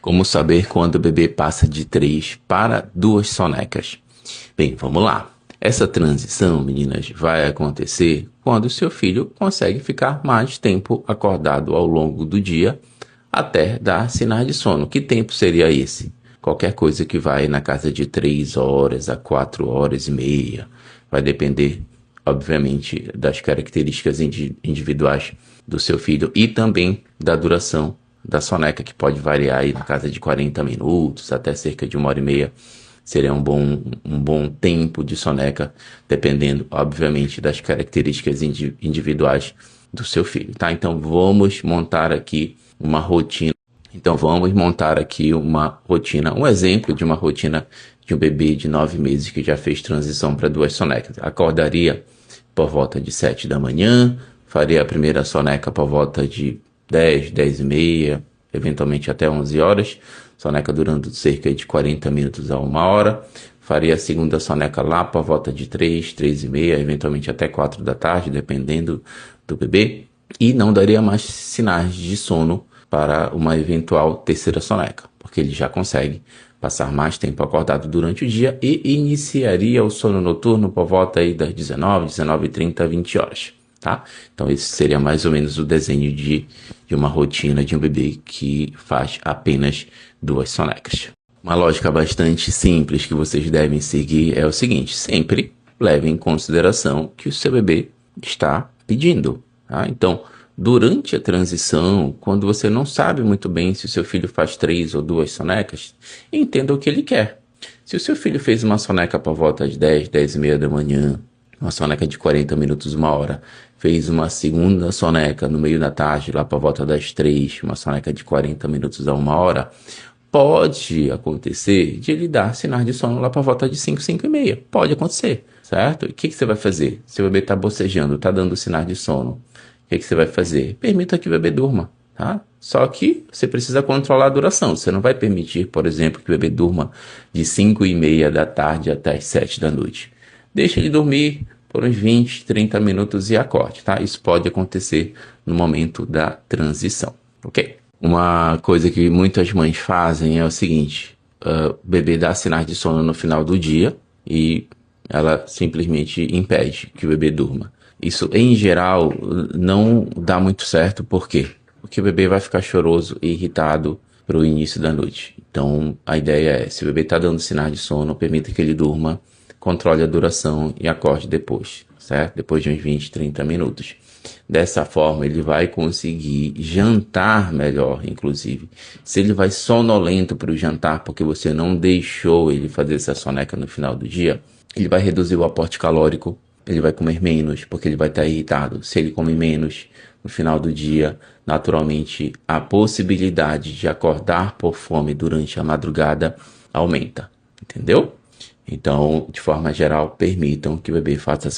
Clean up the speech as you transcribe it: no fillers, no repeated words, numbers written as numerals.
Como saber quando o bebê passa de 3 para 2 sonecas? Bem, vamos lá. Essa transição, meninas, vai acontecer quando o seu filho consegue ficar mais tempo acordado ao longo do dia até dar sinais de sono. Que tempo seria esse? Qualquer coisa que vai na casa de 3 horas a 4 horas e meia. Vai depender, obviamente, das características individuais do seu filho e também da duração da soneca, que pode variar aí na casa de 40 minutos até cerca de 1 hora e meia. Seria um bom tempo de soneca, dependendo, obviamente, das características individuais do seu filho, tá? Então, vamos montar aqui uma rotina. Um exemplo de uma rotina de um bebê de 9 meses que já fez transição para 2 sonecas. Acordaria por volta de 7 da manhã, faria a primeira soneca por volta de 10, 10 e meia, eventualmente até 11 horas, soneca durando cerca de 40 minutos a 1 hora, faria a segunda soneca lá por volta de 3, 3 e meia, eventualmente até 4 da tarde, dependendo do bebê, e não daria mais sinais de sono para uma eventual terceira soneca, porque ele já consegue passar mais tempo acordado durante o dia e iniciaria o sono noturno por volta aí das 19, 19h30, 20 horas. Tá? Então esse seria mais ou menos o desenho de uma rotina de um bebê que faz apenas 2 sonecas. Uma lógica bastante simples que vocês devem seguir é o seguinte: sempre leve em consideração que o seu bebê está pedindo. Tá? Então, durante a transição, quando você não sabe muito bem se o seu filho faz 3 ou 2 sonecas, entenda o que ele quer. Se o seu filho fez uma soneca por volta de 10, 10 e meia da manhã, uma soneca de 40 minutos, 1 hora, fez uma segunda soneca no meio da tarde, lá por volta das 3, uma soneca de 40 minutos a 1 hora, pode acontecer de ele dar sinais de sono lá por volta de 5, 5 e meia. Pode acontecer, certo? E o que você vai fazer? Se o bebê está bocejando, está dando sinais de sono, o que você vai fazer? Permita que o bebê durma, tá? Só que você precisa controlar a duração. Você não vai permitir, por exemplo, que o bebê durma de 5 e meia da tarde até as 7 da noite. Deixa ele dormir por uns 20, 30 minutos e acorde, tá? Isso pode acontecer no momento da transição, ok? Uma coisa que muitas mães fazem é o seguinte: o bebê dá sinais de sono no final do dia e ela simplesmente impede que o bebê durma. Isso, em geral, não dá muito certo. Por quê? Porque o bebê vai ficar choroso e irritado para o início da noite. Então, a ideia é, se o bebê está dando sinais de sono, permita que ele durma, controle a duração e acorde depois, certo? Depois de uns 20, 30 minutos. Dessa forma, ele vai conseguir jantar melhor, inclusive. Se ele vai sonolento para o jantar, porque você não deixou ele fazer essa soneca no final do dia, ele vai reduzir o aporte calórico, ele vai comer menos, porque ele vai estar irritado. Se ele come menos no final do dia, naturalmente, a possibilidade de acordar por fome durante a madrugada aumenta, entendeu? Então, de forma geral, permitam que o bebê faça